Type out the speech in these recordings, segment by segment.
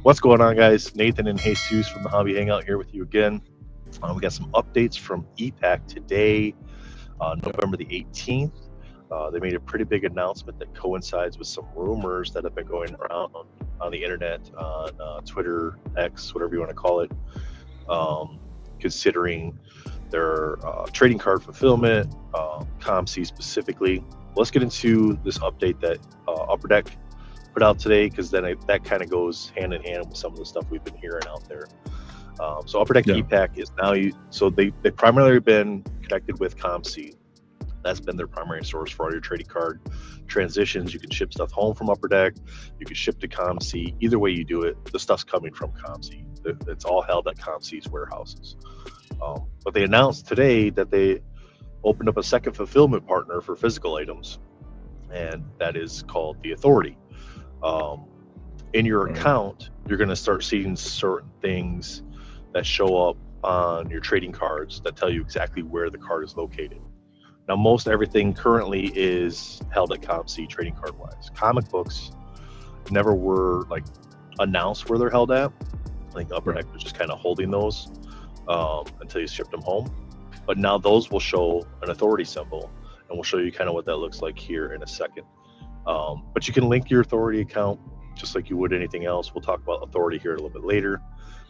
What's going on, guys? Nathan and Jesus from the Hobby Hangout here with you again. We got some updates from ePack today, November the 18th. They made a pretty big announcement that coincides with some rumors that have been going around on the internet, on Twitter, X, whatever you want to call it, considering their trading card fulfillment, comc specifically. Let's get into this update that Upper Deck put out today, because then that kind of goes hand in hand with some of the stuff we've been hearing out there. So Upper Deck ePack is now so they've primarily been connected with comc. That's been their primary source for all your trading card transitions. You can ship stuff home from Upper Deck. You can ship to comc. Either way you do it, the stuff's coming from comc. It's all held at comc's warehouses. But they announced today that they opened up a second fulfillment partner for physical items, and that is called the Authority. In your account, you're going to start seeing certain things that show up on your trading cards that tell you exactly where the card is located. Now, most everything currently is held at comc trading card wise. Comic books never were like announced where they're held at. I think Upper Deck was just kind of holding those until you shipped them home. But now those will show an Authority symbol, and we'll show you kind of what that looks like here in a second. But you can link your Authority account just like you would anything else. We'll talk about Authority here a little bit later.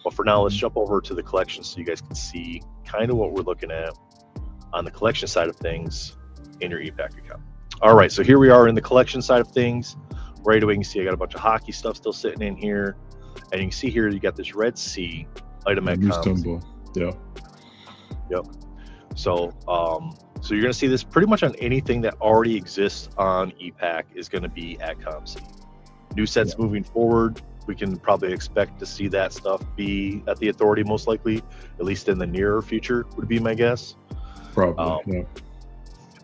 But for now, let's jump over to the collection so you guys can see kind of what we're looking at on the collection side of things in your ePack account. All right, so here we are in the collection side of things. Right away, you can see I got a bunch of hockey stuff still sitting in here. And you can see here, you got this red C item at comc. Yeah. Yep. So, so you're going to see this pretty much on anything that already exists on ePack is going to be at comc. New sets moving forward, we can probably expect to see that stuff be at the Authority, most likely, at least in the nearer future, would be my guess. Probably.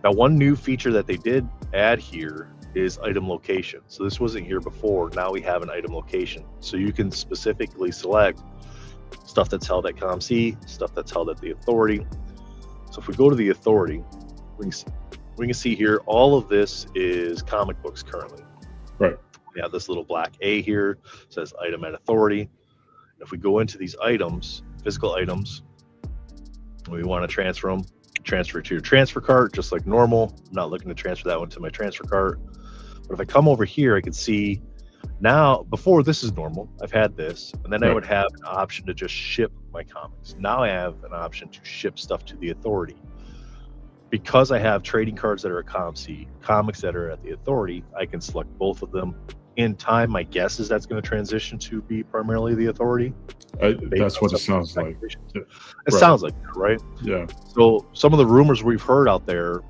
Now, one new feature that they did add here is item location. So this wasn't here before. Now we have an item location. So you can specifically select stuff that's held at comc, stuff that's held at the Authority. So if we go to the Authority, we can see here all of this is comic books currently. Right. We have this little black A here, says item at Authority. If we go into these items, physical items, we want to transfer them, transfer it to your transfer cart just like normal. I'm not looking to transfer that one to my transfer cart. But if I come over here, I can see now, before this is normal, I've had this, and then I would have an option to just ship my comics. Now I have an option to ship stuff to the Authority. Because I have trading cards that are at comc, comics that are at the Authority, I can select both of them. In time, my guess is that's going to transition to be primarily the Authority. That's what it sounds like. It sounds like that, right? Yeah. So some of the rumors we've heard out there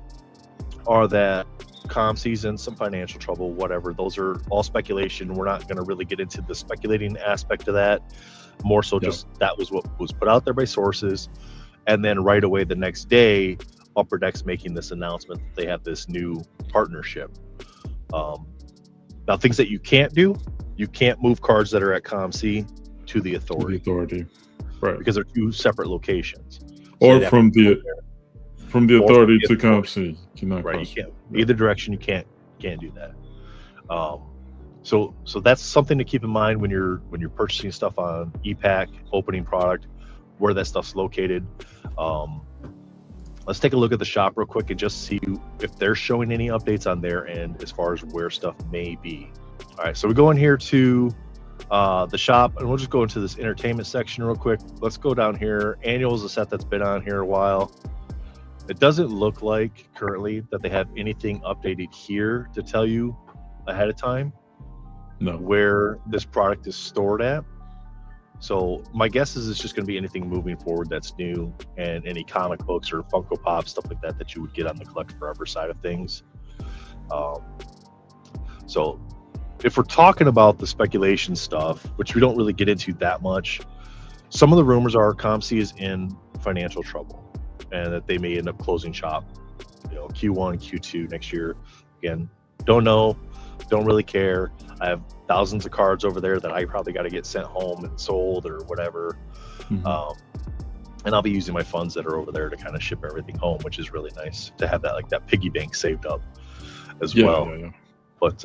are that comc's in some financial trouble, whatever. Those are all speculation. We're not going to really get into the speculating aspect of that. More so just that was what was put out there by sources. And then right away the next day, Upper Deck's making this announcement that they have this new partnership. Now, things that you can't do, you can't move cards that are at comc to the Authority. Right? Because they're two separate locations. Or from the Authority to comc. Right, you can't. Either direction, you can't do that. So that's something to keep in mind when you're purchasing stuff on ePack, opening product, where that stuff's located. Let's take a look at the shop real quick and just see if they're showing any updates on their end as far as where stuff may be. All right, so we go in here to the shop, and we'll just go into this entertainment section real quick. Let's go down here. Annual is a set that's been on here a while. It doesn't look like currently that they have anything updated here to tell you ahead of time where this product is stored at. So my guess is it's just going to be anything moving forward that's new, and any comic books or Funko Pop, stuff like that you would get on the Collect Forever side of things. So if we're talking about the speculation stuff, which we don't really get into that much, some of the rumors are comc is in financial trouble and that they may end up closing shop, Q1, Q2 next year. Again, don't know, don't really care. I have thousands of cards over there that I probably got to get sent home and sold or whatever. And I'll be using my funds that are over there to kind of ship everything home, which is really nice to have that, like that piggy bank saved up as well. But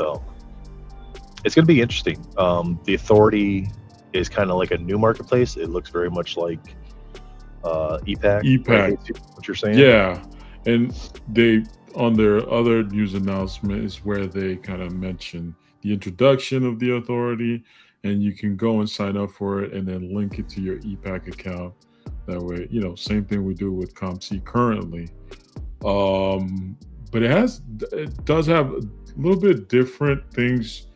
it's going to be interesting. The Authority is kind of like a new marketplace. It looks very much like ePack, right? ePack. Is what you're saying? Yeah, and they on their other news announcement is where they kind of mention the introduction of the authority, and you can go and sign up for it, and then link it to your ePack account. That way, same thing we do with comc currently. Um, but it does have a little bit different things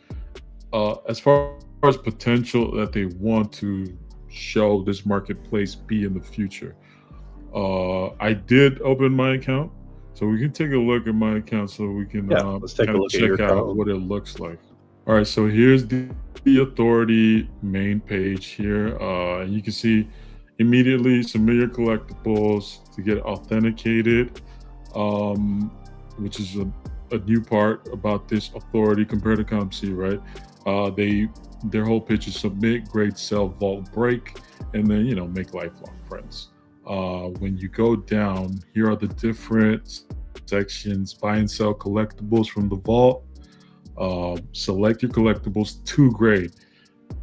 as far as potential that they want to show this marketplace be in the future. I did open my account, so we can take a look at my account so we can Yeah. Let's take kind a of look at your check out account. what it looks like. All right, so here's the authority main page here. You can see immediately submit your collectibles to get authenticated, um, which is a new part about this authority compared to comc, right? Their whole pitch is submit, grade, sell, vault, break, and then make lifelong friends. When you go down, here are the different sections: buy and sell collectibles from the vault. Select your collectibles to grade.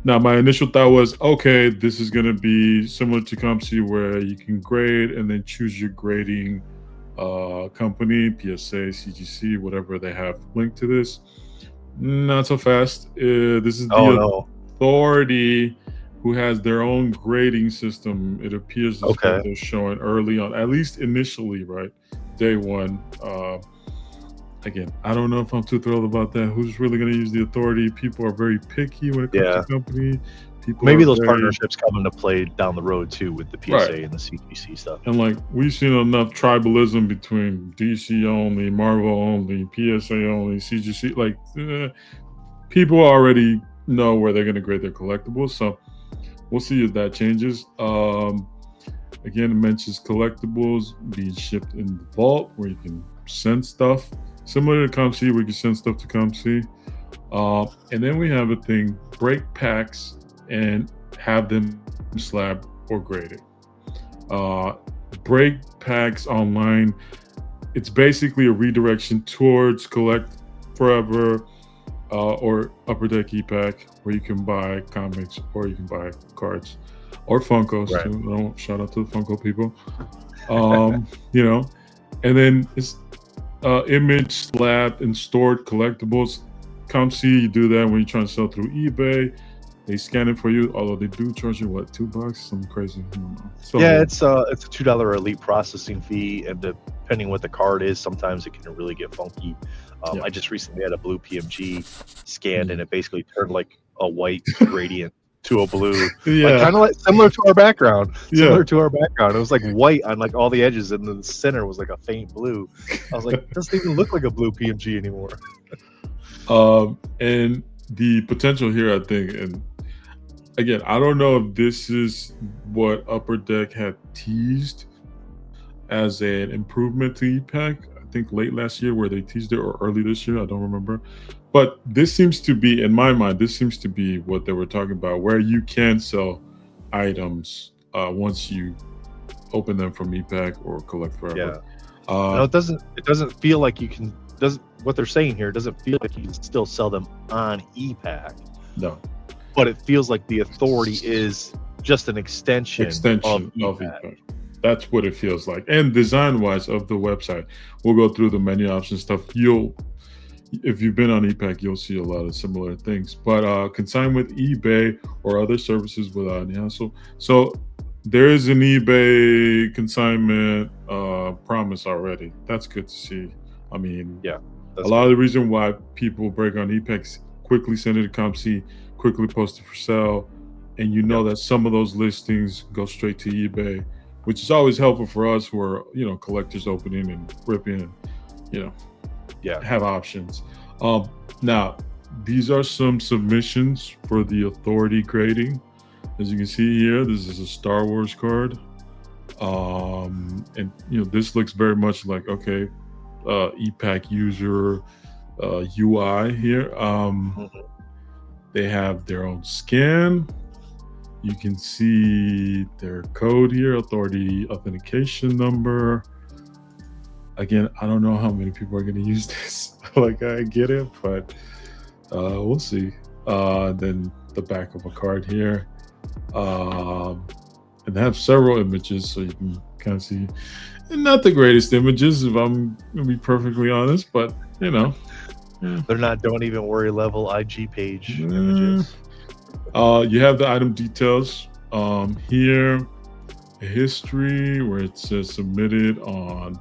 Now, my initial thought was, okay, this is going to be similar to comc where you can grade and then choose your grading company, PSA, CGC, whatever they have linked to this. Not so fast. This is Oh the no. authority who has their own grading system. It appears that's what Okay. they're showing early on, at least initially, right? Day one. Again, I don't know if I'm too thrilled about that. Who's really going to use the authority? People are very picky when it comes to Yeah. company. People Maybe are those very partnerships come into play down the road too with the right. PSA and the CGC stuff. And like we've seen enough tribalism between DC only, Marvel only, PSA only, CGC. Like people already know where they're going to grade their collectibles. So we'll see if that changes. Again, it mentions collectibles being shipped in the vault where you can send stuff. Similar to comc, where you can send stuff to comc. And then we have a thing, break packs and have them slabbed or graded. Uh, break packs online, it's basically a redirection towards Collect Forever or Upper Deck ePack, where you can buy comics or you can buy cards or Funkos Right. too. Shout out to the Funko people. Um, you know, and then it's image slab and stored collectibles. comc, you do that when you're trying to sell through eBay. They scan it for you, although they do charge you what, $2? Some crazy. I don't know. So, Yeah, it's a $2 elite processing fee, and depending what the card is, sometimes it can really get funky. yeah. I just recently had a blue PMG scanned, and Mhm. it basically turned like a white gradient to a blue, like Yeah, kind of like similar to our background. yeah. Similar to our background, it was like white on like all the edges, and the center was like a faint blue. I was like, it doesn't even look like a blue PMG anymore. And the potential here, I think, and again, I don't know if this is what Upper Deck had teased as an improvement to ePack. I think late last year, where they teased it, or early this year, I don't remember. But this seems to be, in my mind, this seems to be what they were talking about, where you can sell items once you open them from ePack or Collect Forever. Yeah. No, Uh, it doesn't feel like you can doesn't what they're saying here doesn't feel like you can still sell them on ePack, no. but it feels like the authority is just an extension of Extension of ePack. ePack. That's what it feels like. And design wise of the website, we'll go through the menu option stuff. If you've been on ePack, you'll see a lot of similar things. But consign with eBay or other services without any hassle. So there is an eBay consignment promise already. That's good to see. I mean, Yeah, a that's lot of good. the reason why people break on ePack, quickly send it to comc, quickly post it for sale, and you know Yep. that some of those listings go straight to eBay, which is always helpful for us who are collectors opening and ripping and you know Yeah. have options. Now, these are some submissions for the authority grading. As you can see here, this is a Star Wars card. And this looks very much like ePack user UI here. Mhm. They have their own scan. You can see their code here, authority authentication number. Again, I don't know how many people are going to use this. Like, I get it, but we'll see. Then the back of a card here. um, and they have several images, so you can kind of see. And not the greatest images, if I'm gonna be perfectly honest, but eh, They're not don't even worry level IG page eh. images. You have the item details here, history where it says submitted on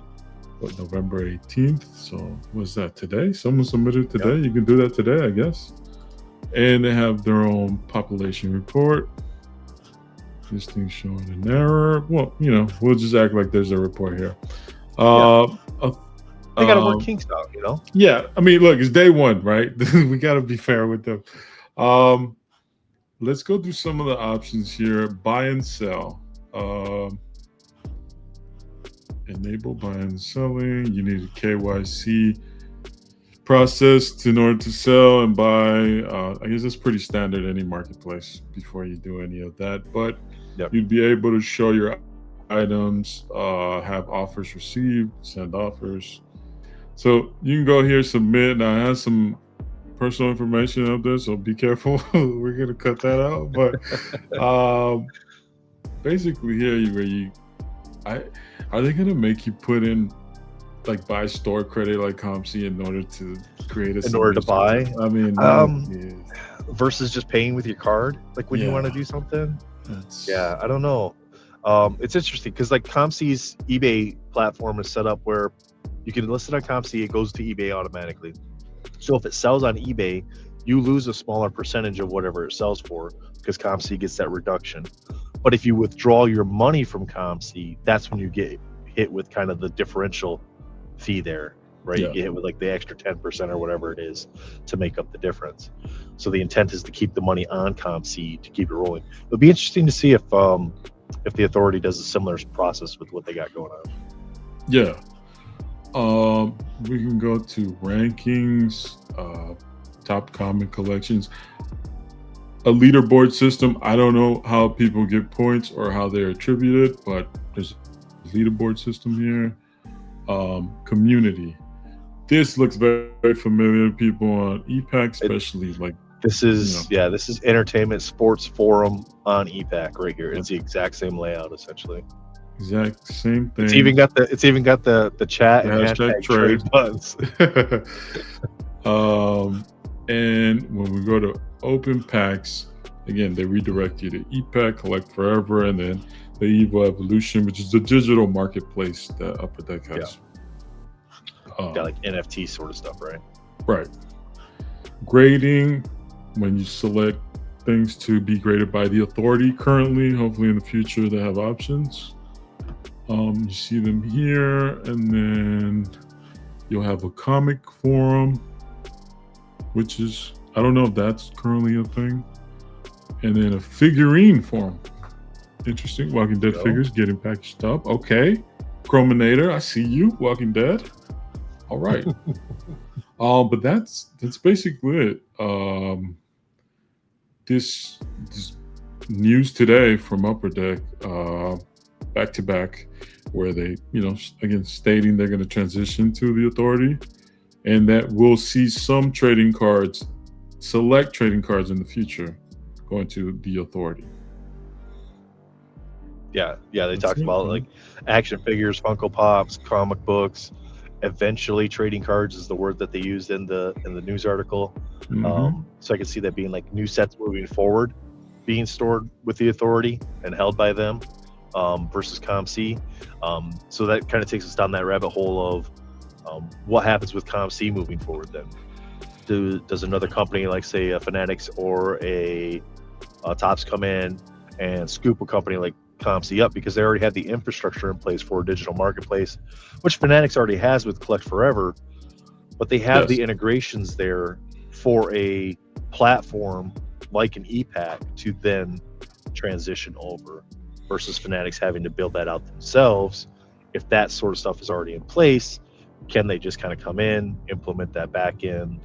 what, November 18th. So was that today? Someone submitted Yep. today. You can do that today, I guess. And they have their own population report. This thing's showing an error. Well, we'll just act like there's a report here. Yeah. Uh, uh, They got to work um, kinks out. yeah, I mean, look, it's day one, right? We got to be fair with them. Um, let's go through some of the options here. Buy and sell. Um, enable buying and selling. You need a KYC process in order to sell and buy. I guess that's pretty standard any marketplace before you do any of that. But Yep. you'd be able to show your items, have offers received, send offers. So you can go here, submit. Now it has some personal information up there, so be careful. We're gonna cut that out. But basically here, I are they gonna make you put in like buy store credit like comc in order to create a In order to submission? buy, I mean, that um, is, versus just paying with your card, like when you want to yeah, do something. that's Yeah, I don't know. It's interesting because like ComC's eBay platform is set up where you can list it on ComC, it goes to eBay automatically. So if it sells on eBay, you lose a smaller percentage of whatever it sells for because ComC gets that reduction. But if you withdraw your money from ComC, that's when you get hit with kind of the differential fee there, right? You yeah, get hit with like the extra 10% or whatever it is to make up the difference. So the intent is to keep the money on ComC to keep it rolling. It'll be interesting to see if the authority does a similar process with what they got going on. yeah. We can go to rankings, top comic collections, a leaderboard system. I don't know how people get points or how they're attributed, but there's a leaderboard system here. Community. This looks very, very familiar to people on ePack, It, especially like this you know, is yeah, this is entertainment sports forum on ePack right here. It's the exact same layout essentially. exact same It's thing. even got the chat The and hashtag hashtag trade trade. buttons. um, and when we go to open packs, again, they redirect you to ePack, Collect Forever, and then the Evo Evolution, which is the digital marketplace that Upper Deck Yeah, has. got Um, like NFT sort of stuff, right? right. Grading, when you select things to be graded by the authority currently, hopefully in the future they have options. You see them here, and then you'll have a comic forum, which is, I don't know if that's currently a thing, and then a figurine forum. Interesting. Walking Dead Go. figures getting packaged up. Okay. Chrominator, I see you. Walking Dead. All right. But that's basically it. This news today from Upper Deck, back to back, where they, again, stating they're going to transition to the authority, and that we'll see some trading cards, select trading cards in the future, going to the authority. Yeah, they That's talked it, about like man. action figures, Funko Pops, comic books. Eventually, trading cards is the word that they used in the news article. Mm-hmm. So I can see that being like new sets moving forward, being stored with the authority and held by them, versus ComC. So that kind of takes us down that rabbit hole of what happens with ComC moving forward. Then, does another company like say a Fanatics or a Tops come in and scoop a company like ComC up because they already have the infrastructure in place for a digital marketplace, which Fanatics already has with Collect Forever, but they have Yes. the integrations there for a platform like an ePack to then transition over versus Fanatics having to build that out themselves. If that sort of stuff is already in place, can they just kind of come in, implement that back end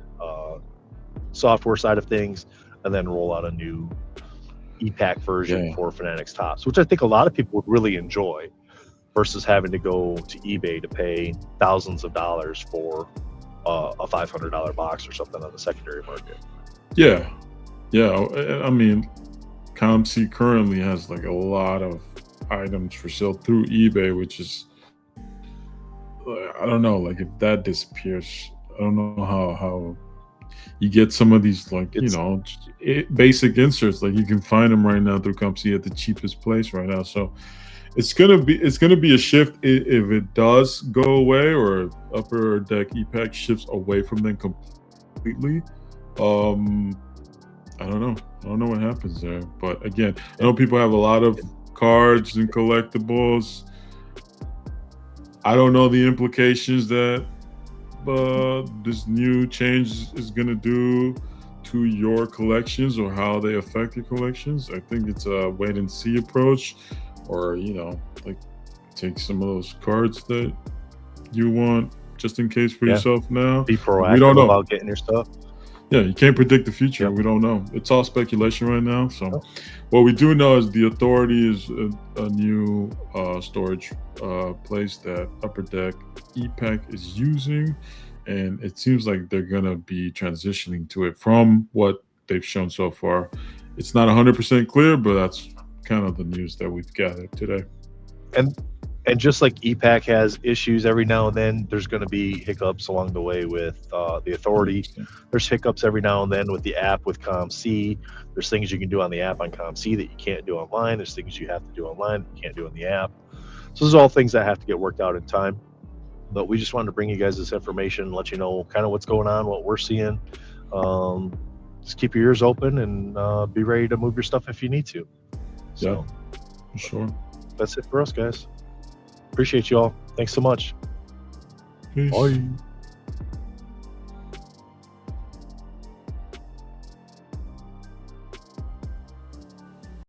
software side of things, and then roll out a new ePack version Yeah. for Fanatics Tops, which I think a lot of people would really enjoy versus having to go to eBay to pay thousands of dollars for a $500 box or something on the secondary market. Yeah. Yeah. I mean, comc currently has like a lot of items for sale through eBay, which is, I don't know, like if that disappears, I don't know how you get some of these, like, It's basic inserts, like you can find them right now through comc at the cheapest place right now. So it's gonna be a shift if it does go away, or if Upper Deck ePack shifts away from them completely. um I don't know what happens there, but again, I know people have a lot of cards and collectibles. I don't know the implications that this new change is going to do to your collections, or how they affect your collections. I think it's a wait and see approach, or like, take some of those cards that you want just in case for yeah. yourself now. Be We don't proactive know. about getting your stuff. Yeah, you can't predict the future. Yep. We don't know. It's all speculation right now. So, Oh, what we do know is the Authority is a new storage place that Upper Deck ePack is using, and it seems like they're gonna be transitioning to it from what they've shown so far. It's not 100% clear, but that's kind of the news that we've gathered today. and and just like ePack has issues every now and then, there's going to be hiccups along the way with the Authority. 100%. There's hiccups every now and then with the app with comc. There's things you can do on the app on comc that you can't do online. There's things you have to do online that you can't do on the app. So those are all things that have to get worked out in time. But we just wanted to bring you guys this information, let you know kind of what's going on, what we're seeing. Um, just keep your ears open and be ready to move your stuff if you need to. Yeah, So for sure. that's it for us, guys. Appreciate you all. Thanks so much. Peace. Bye.